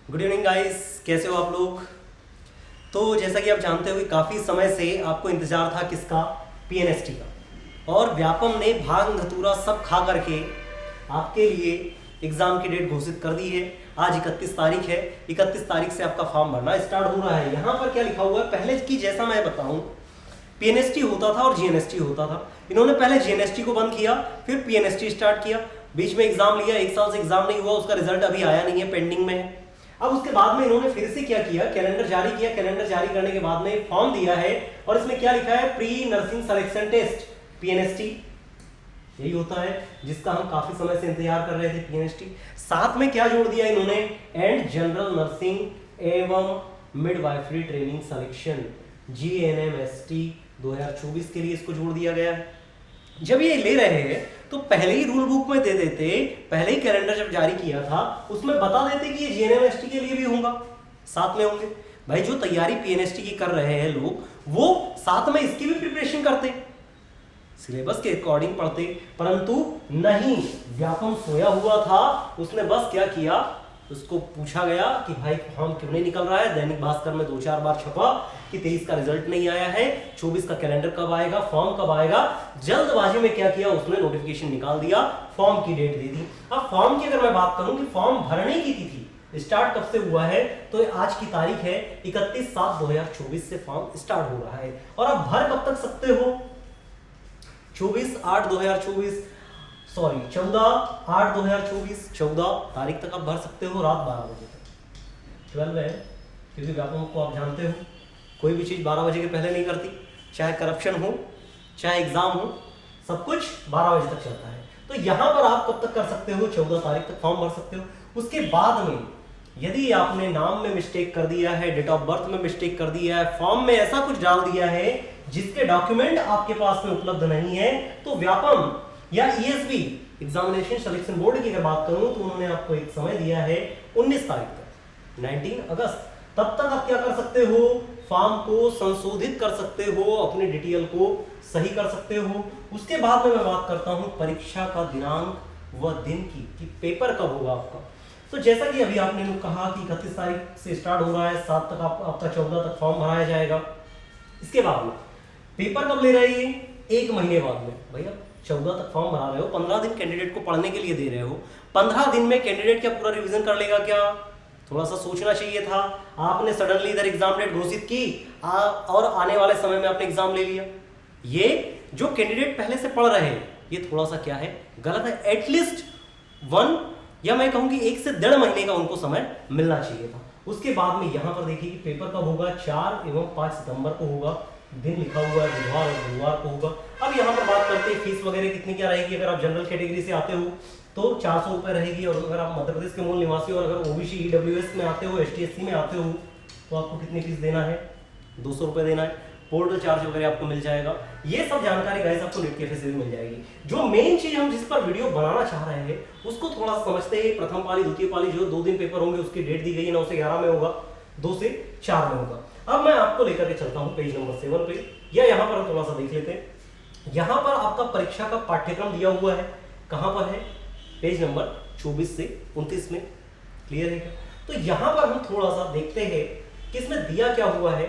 Good evening guys, कैसे हो आप लोग। तो जैसा कि आप जानते हो कि काफ़ी समय से आपको इंतज़ार था किसका, पीएनएसटी का। और व्यापम ने भांग धतूरा सब खा करके आपके लिए एग्ज़ाम की डेट घोषित कर दी है। आज 31 तारीख है। 31 तारीख से आपका फॉर्म भरना स्टार्ट हो रहा है। यहाँ पर क्या लिखा हुआ है, पहले की जैसा मैं बताऊँ, पीएनएसटी होता था और जीएनएसटी होता था। इन्होंने पहले जीएनएसटी को बंद किया, फिर पीएनएसटी स्टार्ट किया। बीच में एग्जाम लिया, 1 साल से एग्जाम नहीं हुआ, उसका रिजल्ट अभी आया नहीं है, पेंडिंग में है। अब उसके बाद में इन्होंने फिर से क्या किया, कैलेंडर जारी किया। कैलेंडर जारी करने के बाद में फॉर्म दिया है और इसमें क्या लिखा है, pre nursing selection test PNST. यही होता है जिसका हम काफी समय से इंतजार कर रहे थे, पीएनएसटी। साथ में क्या जोड़ दिया इन्होंने, एंड जनरल नर्सिंग एवं मिडवाइफरी ट्रेनिंग सिलेक्शन जीएनएमएसटी 2024 के लिए इसको जोड़ दिया गया है। जब ये ले रहे हैं तो पहले ही रूल बुक में दे देते, पहले ही कैलेंडर जब जारी किया था उसमें बता देते कि ये जीएनएमएसटी के लिए भी होगा, साथ में होंगे। भाई जो तैयारी पीएनएसटी की कर रहे हैं लोग, वो साथ में इसकी भी प्रिपरेशन करते, सिलेबस के अकॉर्डिंग पढ़ते, परंतु नहीं, व्यापम सोया हुआ था। उसने बस क्या किया, उसको पूछा गया कि भाई फॉर्म क्यों नहीं निकल रहा है। दैनिक भास्कर में 2-4 बार छपा कि 23 का रिजल्ट नहीं आया है, 24 का कैलेंडर कब आएगा, फॉर्म कब आएगा। जल्दबाजी में क्या किया, उसने नोटिफिकेशन निकाल दिया, फॉर्म की डेट दे दी। अब फॉर्म की अगर मैं बात करूं कि फॉर्म भरने की तिथि स्टार्ट कब से हुआ है, तो आज की तारीख है 31/7/2024 से फॉर्म स्टार्ट हो रहा है। और आप भर कब तक सकते हो, 14/8/2024, सॉरी 14/8/2024, 14 तारीख तक आप भर सकते हो, रात 12 बजे तक। 12 है क्योंकि व्यापम को आप जानते हो, कोई भी चीज़ 12 बजे के पहले नहीं करती, चाहे करप्शन हो चाहे एग्जाम हो, सब कुछ 12 बजे तक चलता है। तो यहाँ पर आप कब तक कर सकते हो, 14 तारीख तक फॉर्म भर सकते हो। उसके बाद में यदि आपने नाम में मिस्टेक कर दिया है, डेट ऑफ बर्थ में मिस्टेक कर दिया है, फॉर्म में ऐसा कुछ डाल दिया है जिसके डॉक्यूमेंट आपके पास में उपलब्ध नहीं है, तो व्यापम या ईएसबी एग्जामिनेशन सिलेक्शन बोर्ड की अगर बात करूं तो उन्होंने आपको एक समय दिया है 19 तारीख तक, 19 अगस्त। तब तक आप क्या कर सकते हो, फॉर्म को संशोधित कर सकते हो, अपनी डिटेल को सही कर सकते हो। उसके बाद में मैं बात करता हूं परीक्षा का दिनांक व दिन की, कि पेपर कब होगा आपका। तो जैसा कि अभी आपने कहा कि 31 तारीख से स्टार्ट हो रहा है, 7 तक आपका 14 तक फॉर्म भराया जाएगा। इसके बाद में पेपर कब ले रहे हैं, 1 महीने बाद में। भैया 14 तक फॉर्म भरा रहे हो, 15 दिन कैंडिडेट को पढ़ने के लिए दे रहे हो, 15 दिन में कैंडिडेट क्या पूरा रिवीजन कर लेगा क्या, थोड़ा सा सोचना चाहिए था। आपने सडनली इधर एग्जाम डेट घोषित की और आने वाले समय में आपने एग्जाम ले लिया। ये जो कैंडिडेट पहले से पढ़ रहे हैं, ये थोड़ा सा क्या है, गलत है। एटलीस्ट 1 या मैं कहूँ कि 1 से 1.5 महीने का उनको समय मिलना चाहिए था। उसके बाद में यहाँ पर देखिए कि पेपर कब होगा, 4 एवं 5 सितंबर को होगा, दिन लिखा हुआ है बुधवार और गुरुवार को होगा। अब यहाँ पर बात करते हैं फीस वगैरह कितनी क्या रहेगी। अगर आप जनरल कैटेगरी से आते हो तो 400 रुपये रहेगी, और अगर आप मध्य प्रदेश के मूल निवासी और अगर ओबीसी ईडब्ल्यूएस में आते हो, एसटी/एससी में आते हो, तो आपको कितनी फीस देना है, 200 रुपये देना है। पोर्टल चार्ज वगैरह आपको मिल जाएगा। ये सब जानकारी गाइस आपको नेट कैफे से भी मिल जाएगी। जो मेन चीज हम जिस पर वीडियो बनाना चाह रहे हैं उसको थोड़ा समझते हैं। प्रथम पाली द्वितीय पाली जो 2 दिन पेपर होंगे उसकी डेट दी गई है, 9 से 11 में होगा, 2 से 4 में होगा। अब मैं आपको लेकर के चलता हूँ पेज नंबर 7 पे, या यहाँ पर हम थोड़ा सा देख लेते हैं। यहाँ पर आपका परीक्षा का पाठ्यक्रम दिया हुआ है, कहाँ पर है, पेज नंबर 24 से 29 में। क्लियर है क्या। तो यहाँ पर हम थोड़ा सा देखते हैं कि इसमें दिया क्या हुआ है।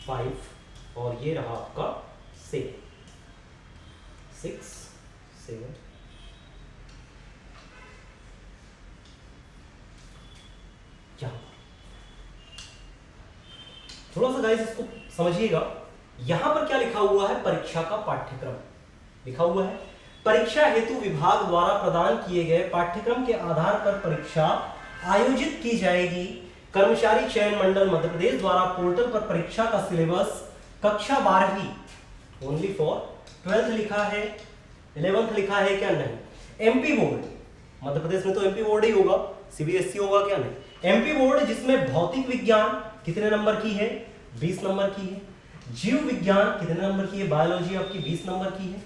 5 और ये रहा आपका 6, 7। थोड़ा सा गाइस इसको समझिएगा। यहां पर क्या लिखा हुआ है, परीक्षा का पाठ्यक्रम लिखा हुआ है। परीक्षा हेतु विभाग द्वारा प्रदान किए गए पाठ्यक्रम के आधार पर परीक्षा आयोजित की जाएगी। कर्मचारी चयन मंडल मध्य प्रदेश द्वारा पोर्टल पर परीक्षा का सिलेबस कक्षा 12वीं ओनली फॉर 12th लिखा है, 11th लिखा है क्या, नहीं। एमपी बोर्ड, मध्य प्रदेश में तो एमपी बोर्ड ही होगा, सीबीएसई होगा क्या, नहीं। एमपी बोर्ड जिसमें भौतिक विज्ञान कितने नंबर की है, 20 नंबर की है। जीव विज्ञान कितने नंबर की है, बायोलॉजी आपकी 20 नंबर की है।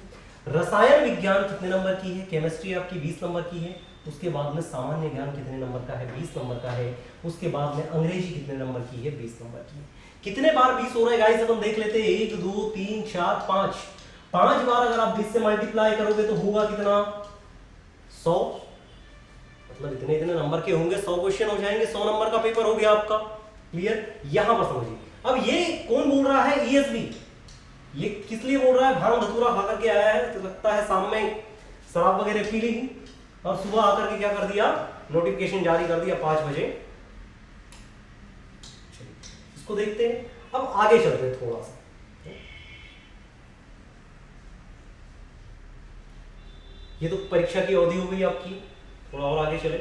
रसायन विज्ञान कितने नंबर की है, केमिस्ट्री आपकी 20 नंबर की है। उसके बाद में सामान्य ज्ञान कितने नंबर का है, 20 नंबर का है। उसके बाद में अंग्रेजी कितने नंबर की है, 20 नंबर की है। कितने बार 20 हो रहा है गाइस, अपन देख लेते हैं। 1 2 3 4 5 बार अगर आप 20 से मल्टीप्लाई करोगे तो होगा कितना, 100। मतलब इतने इतने नंबर के होंगे, 100 क्वेश्चन हो जाएंगे, 100 नंबर का पेपर हो गया आपका। क्लियर? यहां पर समझिए। अब ये कौन बोल रहा है? ईएसबी। ये किस लिए बोल रहा है? भांग धतूरा खा करके आया है, तो लगता है शाम में शराब वगैरह पी ली और सुबह आकर के क्या कर दिया, नोटिफिकेशन जारी कर दिया 5 बजे। इसको देखते हैं। अब आगे चलते हैं थोड़ा सा। ये तो परीक्षा की अवधि हो गई आपकी, थोड़ा और आगे चले,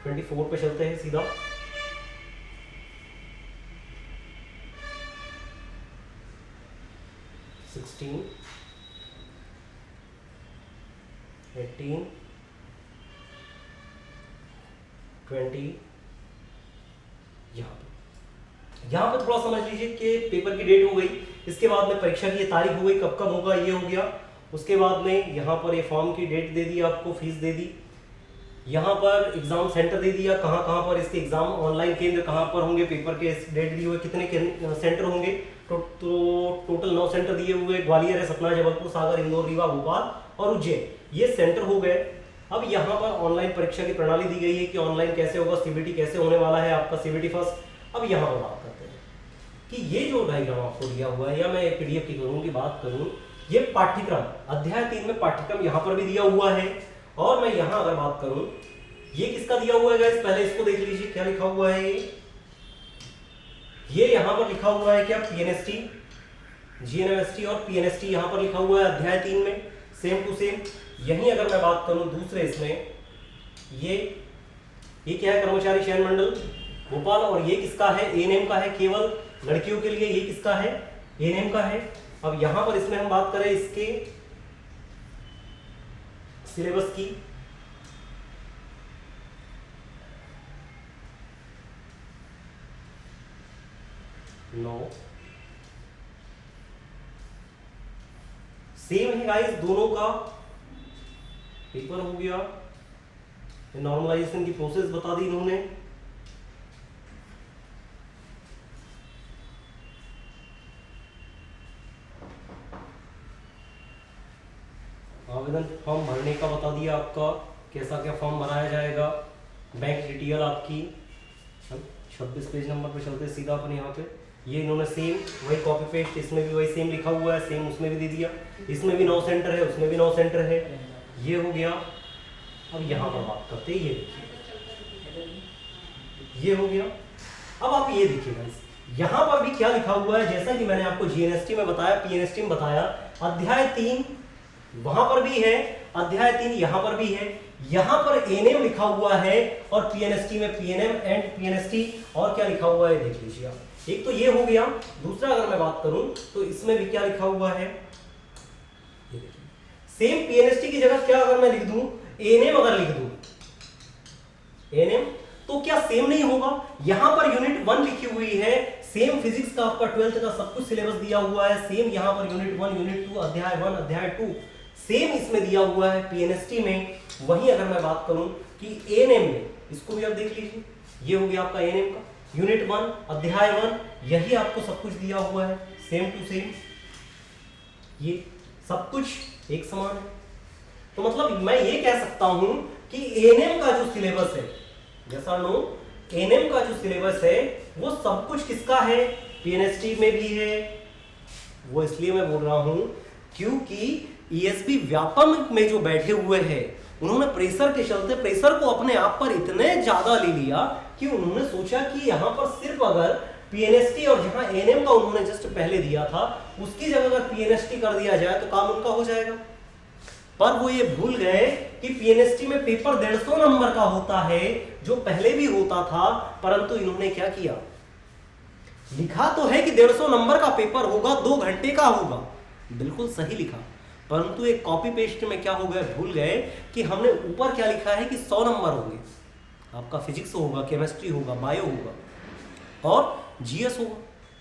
24 पे चलते हैं सीधा। (16, 18, 20) यहाँ पे थोड़ा समझ लीजिए कि पेपर की डेट हो गई, इसके बाद में परीक्षा की तारीख हो गई, कब कब होगा ये हो गया। उसके बाद में यहाँ पर ये फॉर्म की डेट दे दी, आपको फीस दे दी, यहाँ पर एग्जाम सेंटर दे दिया, कहाँ कहाँ पर इसके एग्जाम ऑनलाइन केंद्र कहाँ पर होंगे, पेपर के डेट दिए हुए, कितने सेंटर होंगे। तो टोटल 9 सेंटर दिए हुए, ग्वालियर है, सतना, जबलपुर, सागर, इंदौर, रीवा, भोपाल और उज्जैन, ये सेंटर हो गए। अब यहाँ पर ऑनलाइन परीक्षा की प्रणाली दी गई है कि ऑनलाइन कैसे होगा, सीबीटी कैसे होने वाला है आपका, सीबीटी फर्स्ट। अब यहाँ पर बात करते हैं कि ये जो डायग्राम आपको दिया हुआ है, या मैं पीडीएफ की करूँ की बात करूँ, ये पाठ्यक्रम अध्याय 3 में पाठ्यक्रम यहाँ पर भी दिया हुआ है। और मैं यहाँ अगर बात करूँ, ये किसका दिया हुआ है गाइस, पहले इसको देख लीजिए क्या लिखा हुआ है। ये यहाँ पर लिखा हुआ है क्या, पीएनएसटी, जीएनएमएसटी और पीएनएसटी यहाँ पर लिखा हुआ है अध्याय 3 में, सेम टू सेम। यहीं अगर मैं बात करूं दूसरे इसमें, ये क्या है, कर्मचारी चयन मंडल भोपाल, और ये किसका है, एएनएम का है, केवल लड़कियों के लिए। ये किसका है, एएनएम का है। अब यहां पर इसमें हम बात करें इसके सिलेबस की, सेम है गाइस, दोनों का पेपर हो गया। नॉर्मलाइजेशन की प्रोसेस बता दी इन्होंने। आवेदन फॉर्म भरने का बता दिया आपका, कैसा क्या फॉर्म भराया जाएगा, बैंक डिटेल आपकी। 26 पेज नंबर पे चलते सीधा अपन यहाँ पे। ये इन्होंने सेम वही कॉपी पेस्ट, इसमें भी वही सेम लिखा हुआ है, सेम उसमें भी दे दिया, इसमें भी 9 सेंटर है, उसमें भी 9 सेंटर है। ये हो गया। अब यहाँ पर बात करते हैं, ये देखिए, ये हो गया। अब आप ये देखिएगा, यहाँ पर भी क्या लिखा हुआ है, जैसा कि मैंने आपको जीएनएसटी में बताया, पीएनएसटी में बताया, अध्याय 3 वहां पर भी है, अध्याय 3 यहां पर भी है। यहां पर एएनएम लिखा हुआ है और पीएनएसटी में पीएनएम एंड पीएनएसटी, और क्या लिखा हुआ है देख लीजिए आप। एक तो ये हो गया। दूसरा अगर मैं बात करूं तो इसमें भी क्या लिखा हुआ है, सेम पीएनएसटी की जगह क्या अगर मैं लिख दूं, एएनएम अगर लिख दूं, एएनएम, तो क्या सेम नहीं होगा। यहां पर यूनिट 1 लिखी हुई है, सेम फिजिक्स का आपका 12th का सब कुछ सिलेबस दिया हुआ है, सेम यहां पर यूनिट 1, यूनिट 2, अध्याय 1, अध्याय 2 सेम इसमें दिया हुआ है पीएनएसटी में। वहीं अगर मैं बात करूं कि एएनएम में, इसको भी आप देख लीजिए, ये हो गया आपका एएनएम का यूनिट 1, अध्याय 1, यही आपको सब कुछ दिया हुआ है, सेम टू सेम, ये सब कुछ एक समान है। तो मतलब मैं ये कह सकता हूं कि एएनएम का जो सिलेबस है, जैसा नो, एएनएम का जो सिलेबस है वो सब कुछ किसका है, पीएनएसटी में भी है। वो इसलिए मैं बोल रहा हूं क्योंकि ईएसबी व्यापम में जो बैठे हुए हैं, उन्होंने प्रेशर के चलते प्रेशर को अपने आप पर इतने ज्यादा ले लिया कि उन्होंने सोचा कि यहां पर सिर्फ अगर पीएनएसटी और जहां एएनएम का उन्होंने जस्ट पहले दिया था उसकी जगह अगर पीएनएसटी कर दिया जाए तो काम उनका हो जाएगा। पर वो ये भूल गए कि पीएनएसटी में पेपर 150 नंबर का होता है, जो पहले भी होता था, परंतु इन्होंने क्या किया, लिखा तो है कि 150 नंबर का पेपर होगा, 2 घंटे का होगा, बिल्कुल सही लिखा, परंतु एक कॉपी पेस्ट में क्या हो गए, भूल गए कि हमने ऊपर क्या लिखा है कि 100 नंबर होंगे, आपका फिजिक्स होगा, केमिस्ट्री होगा, बायो होगा और जीएस होगा,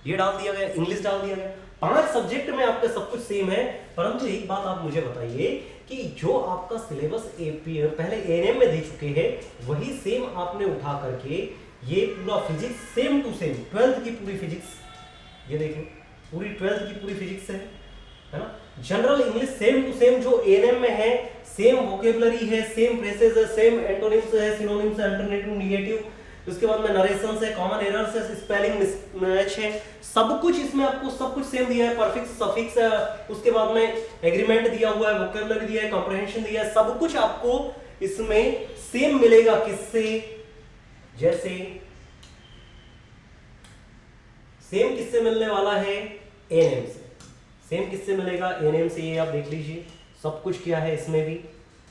ये डाल दिया गया, इंग्लिश डाल दिया गया। 5 सब्जेक्ट में आपका सब कुछ सेम है। परंतु एक बात आप मुझे बताइए कि जो आपका सिलेबस पहले एएनएम में दे चुके हैं, वही सेम आपने उठा करके ये पूरा physics same to same 12th की पूरी फिजिक्स, ये देखिए पूरी 12th की पूरी फिजिक्स है ना, general English same to same जो एएनएम में है, सेम वोकेबलरी है, सेम फ्रेजेस है, सेम एंटोनिम्स है, सिनोनिम्स है, अल्टरनेटिव, नेगेटिव, उसके बाद में नरेशंस है, कॉमन एरर्स है, स्पेलिंग मिसमैच है, सब कुछ इसमें आपको सब कुछ सेम दिया है, परफिक्स सफिक्स है, उसके बाद में एग्रीमेंट दिया हुआ है, वोकेबलरी दिया है, कॉम्प्रिहेंशन दिया है, सब कुछ आपको इसमें सेम मिलेगा। किससे? जैसे सेम किससे मिलने वाला है? एएनएम से। सेम किससे मिलेगा? एएनएम से। ये आप देख लीजिए सब कुछ क्या है इसमें भी।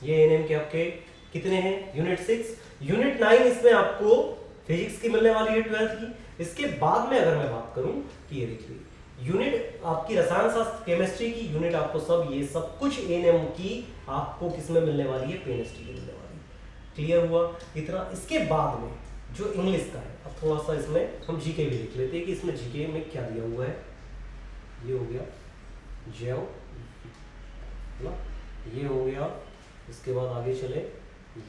ये एएनएम के आपके कितने हैं? यूनिट 6, यूनिट 9 इसमें आपको फिजिक्स की मिलने वाली है 12th की। इसके बाद में अगर मैं बात करूं कि ये देखिए यूनिट आपकी रसायन शास्त्र, केमिस्ट्री की यूनिट आपको सब ये सब कुछ एएनएम की आपको किसमें मिलने वाली है? केमिस्ट्री की मिलने वाली है। क्लियर हुआ इतना? इसके बाद में जो इंग्लिश का है, अब थोड़ा सा इसमें हम जीके भी देख लेते हैं कि इसमें जीके में क्या दिया हुआ है। ये हो गया जैव, ये हो गया, इसके बाद आगे चले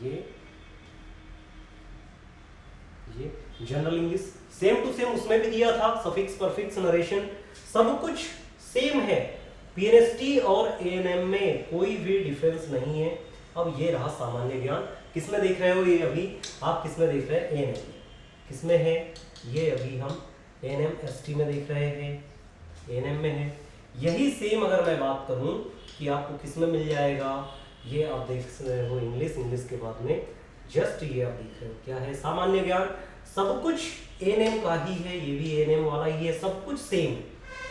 ये general English same to same उसमें भी दिया था, सफिक्स, परफिक्स, नरेशन सब कुछ सेम है। पीएनएसटी और एएनएम में कोई भी डिफरेंस नहीं है। अब ये रहा सामान्य ज्ञान। किसमें देख रहे हो? ये अभी आप किसमें देख रहे हैं? एएनएम। किसमें है? ये अभी हम एएनएम-एसटी में देख रहे हैं, एएनएम में है। यही सेम अगर मैं बात करूं कि आपको किसमें मिल जाएगा, ये आप देख रहे हो इंग्लिश, इंग्लिश के बाद में जस्ट ये आप देख रहे हो क्या है? सामान्य ज्ञान। सब कुछ एएनएम का ही है, ये भी एएनएम वाला ही है, सब कुछ सेम,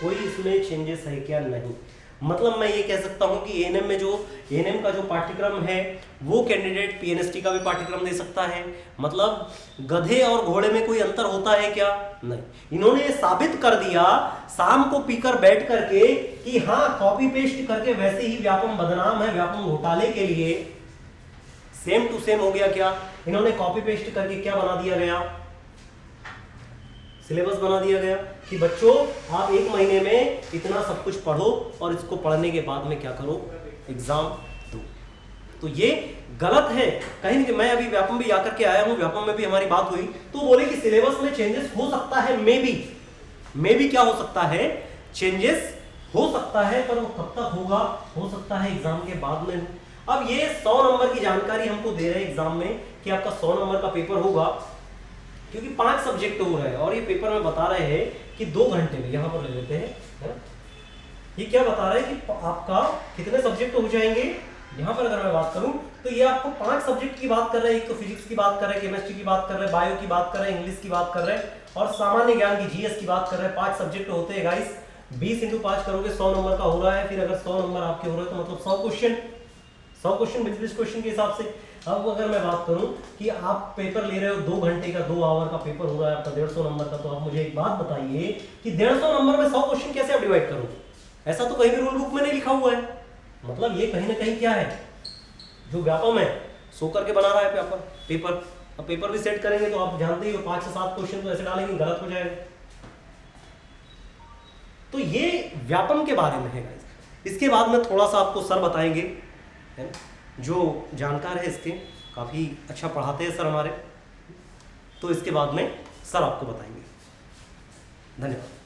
कोई इसमें चेंजेस है क्या? नहीं। मतलब मैं ये कह सकता हूं कि एएनएम में जो एएनएम का जो पाठ्यक्रम है वो कैंडिडेट पीएनएसटी का भी पाठ्यक्रम दे सकता है। मतलब गधे और घोड़े में कोई अंतर होता है क्या? नहीं। इन्होंने साबित कर दिया शाम को पीकर बैठ करके कि हाँ कॉपी पेस्ट करके वैसे ही व्यापम बदनाम है व्यापम घोटाले के लिए। सेम टू सेम हो गया क्या? इन्होंने कॉपी पेस्ट करके क्या बना दिया गया? सिलेबस बना दिया गया कि बच्चों आप 1 महीने में इतना सब कुछ पढ़ो और इसको पढ़ने के बाद में क्या करो? एग्जाम दो। तो ये गलत है कहीं नहीं। मैं अभी व्यापम भी आकर के आया हूं, व्यापम में भी हमारी बात हुई तो बोले कि सिलेबस में चेंजेस हो सकता है, मे बी क्या हो सकता है? चेंजेस हो सकता है, पर वो कब तक होगा? हो सकता है एग्जाम के बाद में। अब ये 100 नंबर की जानकारी हमको दे रहे हैं एग्जाम में कि आपका 100 नंबर का पेपर होगा, क्योंकि 5 सब्जेक्ट हो रहे हैं और ये पेपर में बता रहे हैं कि 2 घंटे में, यहां पर ले लेते हैं है? ये क्या बता रहे हैं कि आपका कितने सब्जेक्ट हो जाएंगे। यहां पर अगर मैं बात करूं तो ये आपको 5 सब्जेक्ट की बात कर रहे हैं। एक तो फिजिक्स की बात कर रहे हैं, केमिस्ट्री की बात कर रहे हैं, बायो की बात कर रहे हैं, इंग्लिश की बात कर रहे हैं और सामान्य ज्ञान की जीएस की बात कर रहे हैं। 5 सब्जेक्ट होते हैं गाइस। 20 × 5 करोगे 100 नंबर का हो रहा है। फिर अगर 100 नंबर आपके हो रहे हैं तो मतलब 100 क्वेश्चन बिजनेस क्वेश्चन के हिसाब से। अब अगर मैं बात करूं कि आप पेपर ले रहे हो 2 घंटे का, 2 आवर का पेपर हो रहा है आपका 150 नंबर का, तो आप मुझे एक बात बताइए कि 150 नंबर में 100 क्वेश्चन कैसे आप डिवाइड करोगे? ऐसा तो कहीं भी रूल बुक में नहीं लिखा हुआ है। मतलब ये कहीं ना कहीं क्या है, जो व्यापम है सो करके बना रहा है पेपर। अब पेपर भी सेट करेंगे तो आप जानते ही हो 5 से 7 क्वेश्चन तो ऐसे डालेंगे गलत हो जाएगा। तो ये व्यापम के बारे में है गाइस। इसके बाद में थोड़ा सा आपको सर बताएंगे, है ना, जो जानकार है इसके, काफ़ी अच्छा पढ़ाते हैं सर हमारे, तो इसके बाद में सर आपको बताएंगे। धन्यवाद।